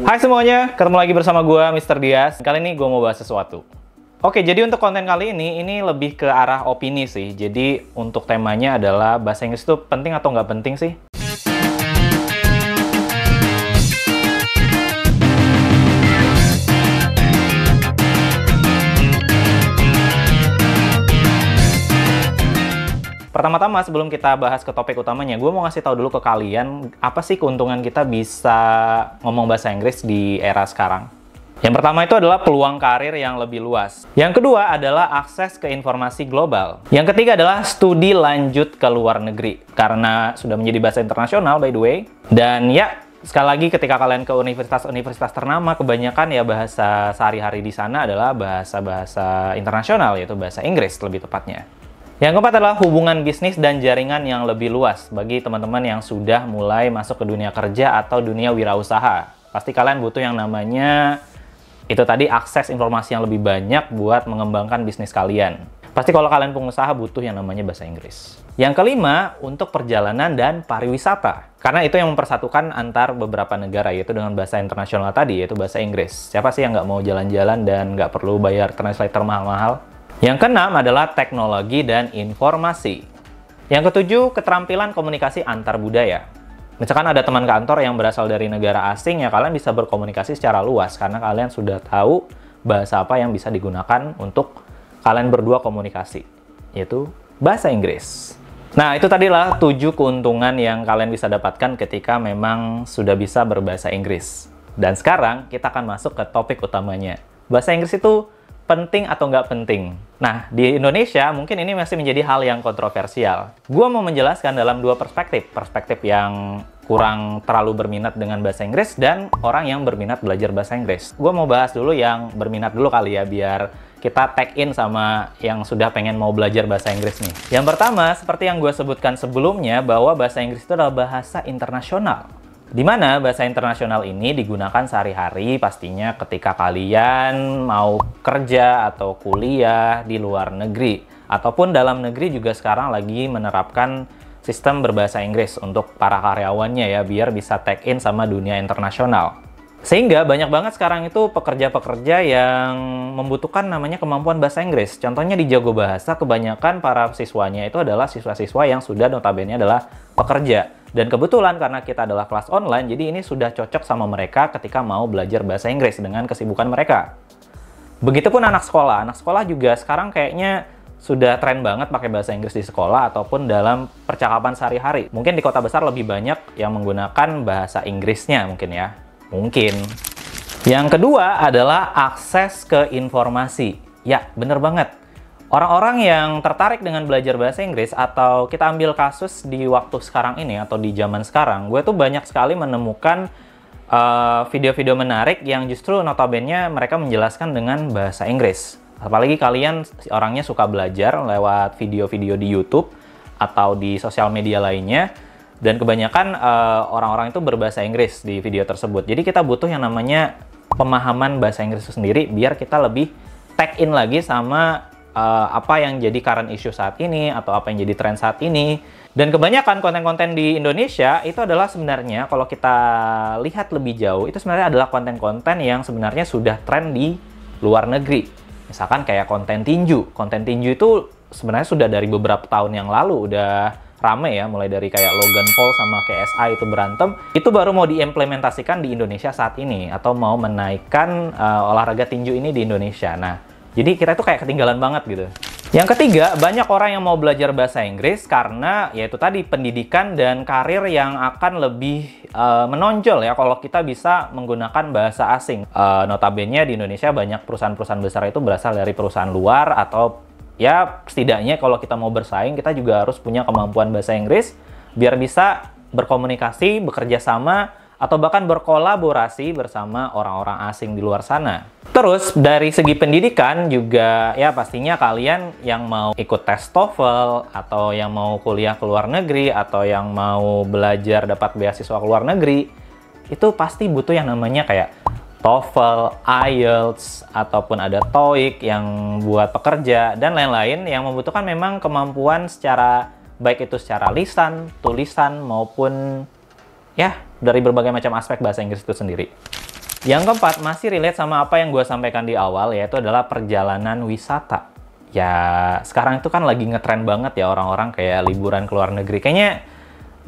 Hai semuanya, ketemu lagi bersama gue, Mr. Dias. Kali ini gue mau bahas sesuatu. Oke, jadi untuk konten kali ini lebih ke arah opini sih. Jadi untuk temanya adalah bahasa Inggris itu penting atau nggak penting sih? Pertama-tama sebelum kita bahas ke topik utamanya, gue mau ngasih tahu dulu ke kalian apa sih keuntungan kita bisa ngomong bahasa Inggris di era sekarang. Yang pertama itu adalah peluang karir yang lebih luas. Yang kedua adalah akses ke informasi global. Yang ketiga adalah studi lanjut ke luar negeri, karena sudah menjadi bahasa internasional by the way. Dan ya, sekali lagi ketika kalian ke universitas-universitas ternama, kebanyakan ya bahasa sehari-hari di sana adalah bahasa-bahasa internasional, yaitu bahasa Inggris lebih tepatnya. Yang keempat adalah hubungan bisnis dan jaringan yang lebih luas bagi teman-teman yang sudah mulai masuk ke dunia kerja atau dunia wirausaha. Pasti kalian butuh yang namanya itu tadi akses informasi yang lebih banyak buat mengembangkan bisnis kalian. Pasti kalau kalian pengusaha butuh yang namanya bahasa Inggris. Yang kelima, untuk perjalanan dan pariwisata. Karena itu yang mempersatukan antar beberapa negara, yaitu dengan bahasa internasional tadi, yaitu bahasa Inggris. Siapa sih yang nggak mau jalan-jalan dan nggak perlu bayar translator mahal-mahal? Yang keenam adalah teknologi dan informasi. Yang ketujuh, keterampilan komunikasi antar budaya. Misalkan ada teman kantor yang berasal dari negara asing, ya kalian bisa berkomunikasi secara luas karena kalian sudah tahu bahasa apa yang bisa digunakan untuk kalian berdua komunikasi, yaitu bahasa Inggris. Nah, itu tadilah 7 keuntungan yang kalian bisa dapatkan ketika memang sudah bisa berbahasa Inggris. Dan sekarang kita akan masuk ke topik utamanya. Bahasa Inggris itu penting atau nggak penting? Nah, di Indonesia mungkin ini masih menjadi hal yang kontroversial. Gua mau menjelaskan dalam 2 perspektif. Perspektif yang kurang terlalu berminat dengan bahasa Inggris dan orang yang berminat belajar bahasa Inggris. Gua mau bahas dulu yang berminat dulu kali ya, biar kita tag in sama yang sudah pengen mau belajar bahasa Inggris nih. Yang pertama, seperti yang gue sebutkan sebelumnya, bahwa bahasa Inggris itu adalah bahasa internasional. Di mana bahasa internasional ini digunakan sehari-hari pastinya ketika kalian mau kerja atau kuliah di luar negeri. Ataupun dalam negeri juga sekarang lagi menerapkan sistem berbahasa Inggris untuk para karyawannya ya, biar bisa tag in sama dunia internasional. Sehingga banyak banget sekarang itu pekerja-pekerja yang membutuhkan namanya kemampuan bahasa Inggris. Contohnya di Jago Bahasa, kebanyakan para siswanya itu adalah siswa-siswa yang sudah notabene adalah pekerja. Dan kebetulan karena kita adalah kelas online, jadi ini sudah cocok sama mereka ketika mau belajar bahasa Inggris dengan kesibukan mereka. Begitupun anak sekolah. Anak sekolah juga sekarang kayaknya sudah tren banget pakai bahasa Inggris di sekolah ataupun dalam percakapan sehari-hari. Mungkin di kota besar lebih banyak yang menggunakan bahasa Inggrisnya mungkin ya. Mungkin. Yang kedua adalah akses ke informasi. Ya, bener banget. Orang-orang yang tertarik dengan belajar bahasa Inggris, atau kita ambil kasus di waktu sekarang ini atau di zaman sekarang, gue tuh banyak sekali menemukan video-video menarik yang justru notabene mereka menjelaskan dengan bahasa Inggris. Apalagi kalian orangnya suka belajar lewat video-video di YouTube atau di sosial media lainnya, dan kebanyakan orang-orang itu berbahasa Inggris di video tersebut. Jadi kita butuh yang namanya pemahaman bahasa Inggris itu sendiri biar kita lebih tag in lagi sama apa yang jadi current issue saat ini atau apa yang jadi tren saat ini. Dan kebanyakan konten-konten di Indonesia itu adalah sebenarnya kalau kita lihat lebih jauh itu sebenarnya adalah konten-konten yang sebenarnya sudah tren di luar negeri. Misalkan kayak konten tinju. Konten tinju itu sebenarnya sudah dari beberapa tahun yang lalu udah rame ya, mulai dari kayak Logan Paul sama KSI itu berantem. Itu baru mau diimplementasikan di Indonesia saat ini atau mau menaikkan olahraga tinju ini di Indonesia. Nah, jadi kita tuh kayak ketinggalan banget gitu. Yang ketiga, banyak orang yang mau belajar bahasa Inggris karena yaitu tadi pendidikan dan karir yang akan lebih menonjol ya kalau kita bisa menggunakan bahasa asing. Notabene di Indonesia banyak perusahaan-perusahaan besar itu berasal dari perusahaan luar, atau ya setidaknya kalau kita mau bersaing kita juga harus punya kemampuan bahasa Inggris biar bisa berkomunikasi, bekerja sama, atau bahkan berkolaborasi bersama orang-orang asing di luar sana. Terus dari segi pendidikan juga ya pastinya kalian yang mau ikut tes TOEFL atau yang mau kuliah ke luar negeri atau yang mau belajar dapat beasiswa ke luar negeri itu pasti butuh yang namanya kayak TOEFL, IELTS, ataupun ada TOEIC yang buat pekerja dan lain-lain yang membutuhkan memang kemampuan secara baik itu secara lisan, tulisan maupun ya dari berbagai macam aspek bahasa Inggris itu sendiri. Yang keempat, masih relate sama apa yang gue sampaikan di awal, yaitu adalah perjalanan wisata. Ya, sekarang itu kan lagi ngetren banget ya orang-orang kayak liburan ke luar negeri. Kayaknya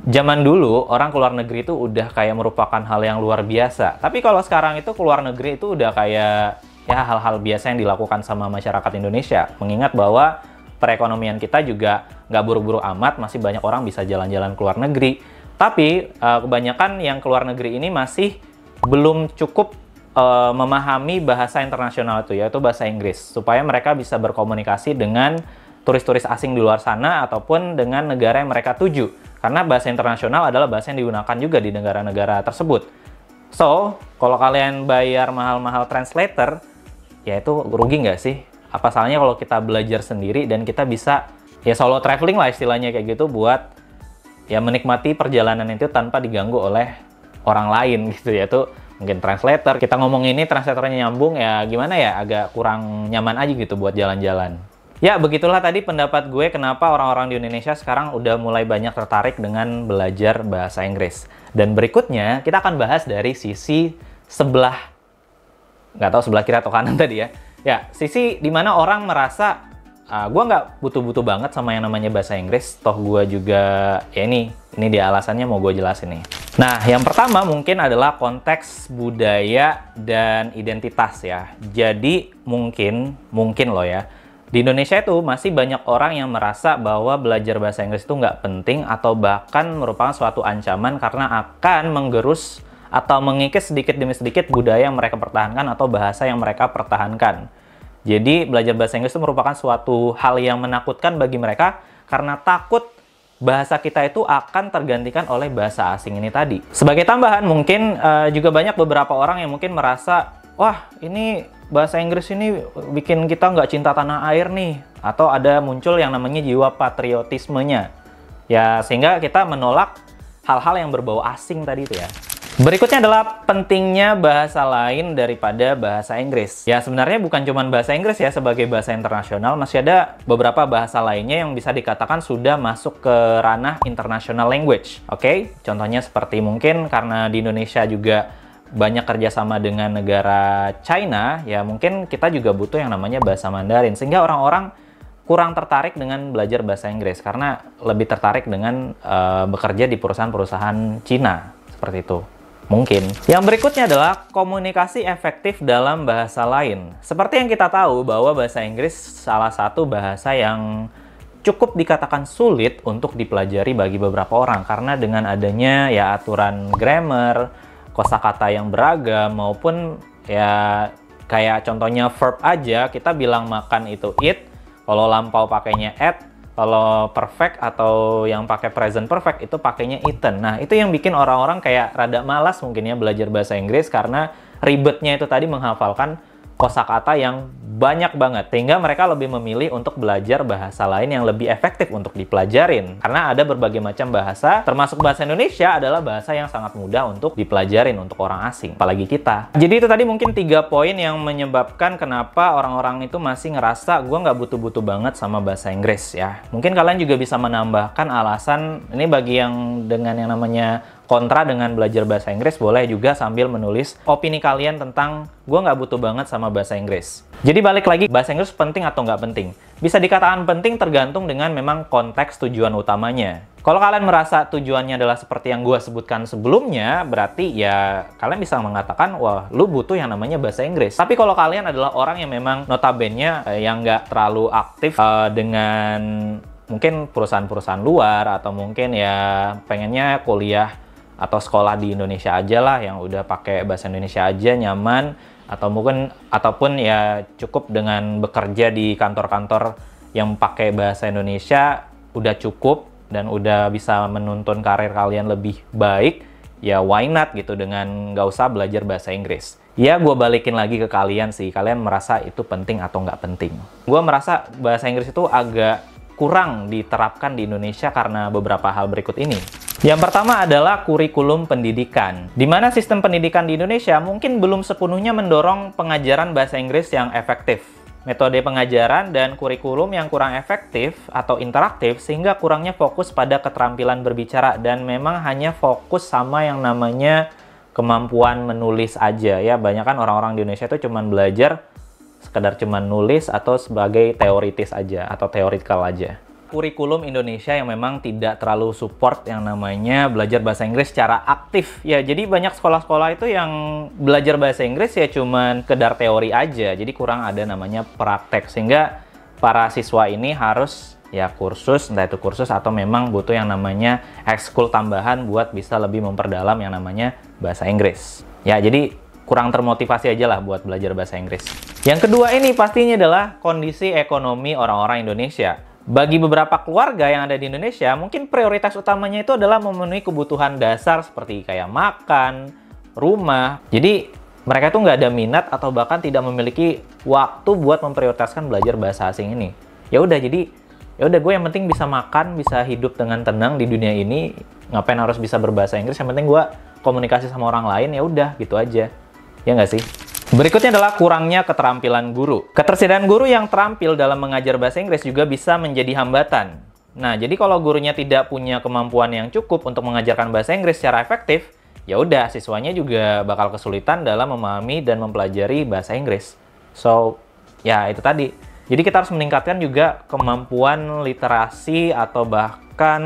zaman dulu orang ke luar negeri itu udah kayak merupakan hal yang luar biasa. Tapi kalau sekarang itu ke luar negeri itu udah kayak ya hal-hal biasa yang dilakukan sama masyarakat Indonesia. Mengingat bahwa perekonomian kita juga nggak buru-buru amat, masih banyak orang bisa jalan-jalan ke luar negeri. Tapi kebanyakan yang ke luar negeri ini masih belum cukup memahami bahasa internasional itu, yaitu bahasa Inggris, supaya mereka bisa berkomunikasi dengan turis-turis asing di luar sana ataupun dengan negara yang mereka tuju. Karena bahasa internasional adalah bahasa yang digunakan juga di negara-negara tersebut. So, kalau kalian bayar mahal-mahal translator, ya itu rugi nggak sih? Apa salahnya kalau kita belajar sendiri dan kita bisa ya solo traveling lah istilahnya kayak gitu, buat ya menikmati perjalanan itu tanpa diganggu oleh orang lain gitu, yaitu mungkin translator. Kita ngomong ini translatornya nyambung, ya gimana ya, agak kurang nyaman aja gitu buat jalan-jalan. Ya begitulah tadi pendapat gue kenapa orang-orang di Indonesia sekarang udah mulai banyak tertarik dengan belajar bahasa Inggris. Dan berikutnya kita akan bahas dari sisi sebelah, nggak tahu sebelah kiri atau kanan tadi ya. Ya, sisi dimana orang merasa gue nggak butuh-butuh banget sama yang namanya bahasa Inggris, toh gue juga ya ini dia alasannya mau gue jelasin nih. Nah, yang pertama mungkin adalah konteks budaya dan identitas ya. Jadi mungkin loh ya, di Indonesia itu masih banyak orang yang merasa bahwa belajar bahasa Inggris itu nggak penting atau bahkan merupakan suatu ancaman karena akan menggerus atau mengikis sedikit demi sedikit budaya yang mereka pertahankan atau bahasa yang mereka pertahankan. Jadi belajar bahasa Inggris itu merupakan suatu hal yang menakutkan bagi mereka karena takut bahasa kita itu akan tergantikan oleh bahasa asing ini tadi. Sebagai tambahan, mungkin juga banyak beberapa orang yang mungkin merasa, wah ini bahasa Inggris ini bikin kita nggak cinta tanah air nih. Atau ada muncul yang namanya jiwa patriotismenya. Ya, sehingga kita menolak hal-hal yang berbau asing tadi itu ya. Berikutnya adalah pentingnya bahasa lain daripada bahasa Inggris. Ya, sebenarnya bukan cuma bahasa Inggris ya sebagai bahasa internasional, masih ada beberapa bahasa lainnya yang bisa dikatakan sudah masuk ke ranah international language. Oke, contohnya seperti mungkin karena di Indonesia juga banyak kerjasama dengan negara China, ya mungkin kita juga butuh yang namanya bahasa Mandarin. Sehingga orang-orang kurang tertarik dengan belajar bahasa Inggris karena lebih tertarik dengan bekerja di perusahaan-perusahaan Cina, seperti itu. Mungkin. Yang berikutnya adalah komunikasi efektif dalam bahasa lain. Seperti yang kita tahu bahwa bahasa Inggris salah satu bahasa yang cukup dikatakan sulit untuk dipelajari bagi beberapa orang karena dengan adanya ya aturan grammar, kosakata yang beragam maupun ya kayak contohnya verb aja, kita bilang makan itu eat, kalau lampau pakainya ate, kalau perfect atau yang pakai present perfect itu pakainya eaten. Nah, itu yang bikin orang-orang kayak rada malas mungkin ya belajar bahasa Inggris karena ribetnya itu tadi menghafalkan kosakata yang banyak banget. Sehingga mereka lebih memilih untuk belajar bahasa lain yang lebih efektif untuk dipelajarin. Karena ada berbagai macam bahasa, termasuk bahasa Indonesia adalah bahasa yang sangat mudah untuk dipelajarin untuk orang asing, apalagi kita. Jadi itu tadi mungkin 3 poin yang menyebabkan kenapa orang-orang itu masih ngerasa gue nggak butuh-butuh banget sama bahasa Inggris ya. Mungkin kalian juga bisa menambahkan alasan, ini bagi yang dengan yang namanya kontra dengan belajar bahasa Inggris, boleh juga sambil menulis opini kalian tentang gue nggak butuh banget sama bahasa Inggris. Jadi balik lagi, bahasa Inggris penting atau nggak penting? Bisa dikatakan penting tergantung dengan memang konteks tujuan utamanya. Kalau kalian merasa tujuannya adalah seperti yang gue sebutkan sebelumnya, berarti ya kalian bisa mengatakan, wah lu butuh yang namanya bahasa Inggris. Tapi kalau kalian adalah orang yang memang notabene yang nggak terlalu aktif dengan mungkin perusahaan-perusahaan luar, atau mungkin ya pengennya kuliah atau sekolah di Indonesia aja lah, yang udah pakai bahasa Indonesia aja nyaman, atau mungkin ataupun ya cukup dengan bekerja di kantor-kantor yang pakai bahasa Indonesia udah cukup dan udah bisa menuntun karir kalian lebih baik, ya why not gitu dengan nggak usah belajar bahasa Inggris. Ya gue balikin lagi ke kalian sih, kalian merasa itu penting atau nggak penting. Gue merasa bahasa Inggris itu agak kurang diterapkan di Indonesia karena beberapa hal berikut ini. Yang pertama adalah kurikulum pendidikan, di mana sistem pendidikan di Indonesia mungkin belum sepenuhnya mendorong pengajaran bahasa Inggris yang efektif. Metode pengajaran dan kurikulum yang kurang efektif atau interaktif sehingga kurangnya fokus pada keterampilan berbicara dan memang hanya fokus sama yang namanya kemampuan menulis aja ya. Banyak kan orang-orang di Indonesia itu cuman belajar sekedar cuman nulis atau sebagai teoritis aja atau theoretical aja. Kurikulum Indonesia yang memang tidak terlalu support yang namanya belajar bahasa Inggris secara aktif ya. Jadi banyak sekolah-sekolah itu yang belajar bahasa Inggris ya cuman sekedar teori aja. Jadi kurang ada namanya praktek, sehingga para siswa ini harus ya kursus, entah itu kursus atau memang butuh yang namanya ekskul tambahan buat bisa lebih memperdalam yang namanya bahasa Inggris. Ya, jadi kurang termotivasi aja lah buat belajar bahasa Inggris. Yang kedua ini pastinya adalah kondisi ekonomi orang-orang Indonesia. Bagi beberapa keluarga yang ada di Indonesia, mungkin prioritas utamanya itu adalah memenuhi kebutuhan dasar seperti kayak makan, rumah. Jadi mereka tuh nggak ada minat atau bahkan tidak memiliki waktu buat memprioritaskan belajar bahasa asing ini. Ya udah, jadi ya udah gue yang penting bisa makan, bisa hidup dengan tenang di dunia ini. Ngapain harus bisa berbahasa Inggris? Yang penting gue komunikasi sama orang lain, ya udah gitu aja. Ya nggak sih? Berikutnya adalah kurangnya keterampilan guru. Ketersediaan guru yang terampil dalam mengajar bahasa Inggris juga bisa menjadi hambatan. Nah, jadi kalau gurunya tidak punya kemampuan yang cukup untuk mengajarkan bahasa Inggris secara efektif, ya udah siswanya juga bakal kesulitan dalam memahami dan mempelajari bahasa Inggris. So, ya itu tadi. Jadi kita harus meningkatkan juga kemampuan literasi atau bahkan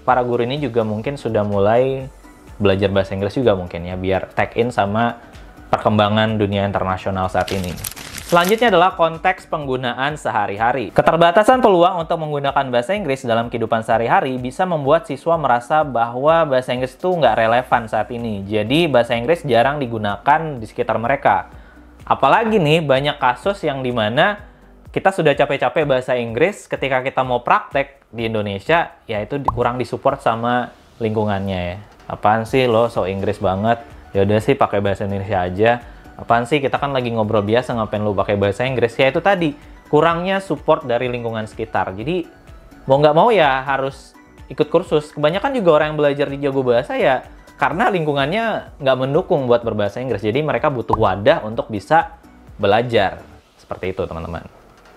para guru ini juga mungkin sudah mulai belajar bahasa Inggris juga mungkin ya, biar tag in sama perkembangan dunia internasional saat ini. Selanjutnya adalah konteks penggunaan sehari-hari. Keterbatasan peluang untuk menggunakan bahasa Inggris dalam kehidupan sehari-hari bisa membuat siswa merasa bahwa bahasa Inggris itu nggak relevan saat ini. Jadi bahasa Inggris jarang digunakan di sekitar mereka. Apalagi nih banyak kasus yang dimana kita sudah capek-capek bahasa Inggris, ketika kita mau praktek di Indonesia, ya itu kurang disupport sama lingkungannya ya. Apaan sih lo so Inggris banget? Ya udah sih pakai bahasa Indonesia aja. Apaan sih, kita kan lagi ngobrol biasa, ngapain lu pakai bahasa Inggris? Ya itu tadi, kurangnya support dari lingkungan sekitar. Jadi mau nggak mau ya harus ikut kursus. Kebanyakan juga orang yang belajar di Jago Bahasa ya karena lingkungannya nggak mendukung buat berbahasa Inggris. Jadi mereka butuh wadah untuk bisa belajar. Seperti itu teman-teman.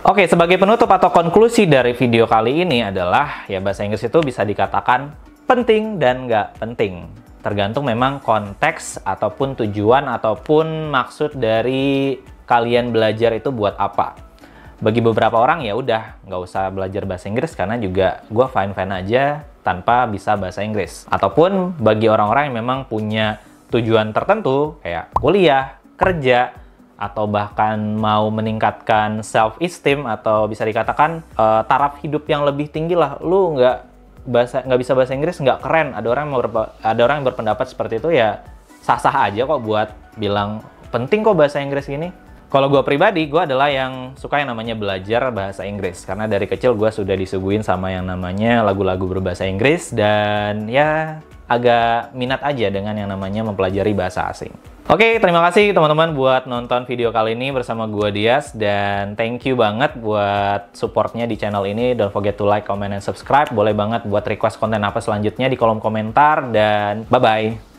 Oke, sebagai penutup atau konklusi dari video kali ini adalah ya bahasa Inggris itu bisa dikatakan penting dan nggak penting. Tergantung memang konteks ataupun tujuan ataupun maksud dari kalian belajar itu buat apa. Bagi beberapa orang ya udah nggak usah belajar bahasa Inggris karena juga gue fine-fine aja tanpa bisa bahasa Inggris. Ataupun bagi orang-orang yang memang punya tujuan tertentu kayak kuliah, kerja, atau bahkan mau meningkatkan self-esteem atau bisa dikatakan taraf hidup yang lebih tinggi lah. Lu nggak bisa bahasa Inggris nggak keren. Ada orang yang berpendapat seperti itu, ya sah-sah aja kok buat bilang penting kok bahasa Inggris gini. Kalau gue pribadi, gue adalah yang suka yang namanya belajar bahasa Inggris. Karena dari kecil gue sudah disuguhin sama yang namanya lagu-lagu berbahasa Inggris. Dan ya agak minat aja dengan yang namanya mempelajari bahasa asing. Oke, terima kasih teman-teman buat nonton video kali ini bersama gue Dias. Dan thank you banget buat supportnya di channel ini. Don't forget to like, comment, and subscribe. Boleh banget buat request konten apa selanjutnya di kolom komentar. Dan bye-bye.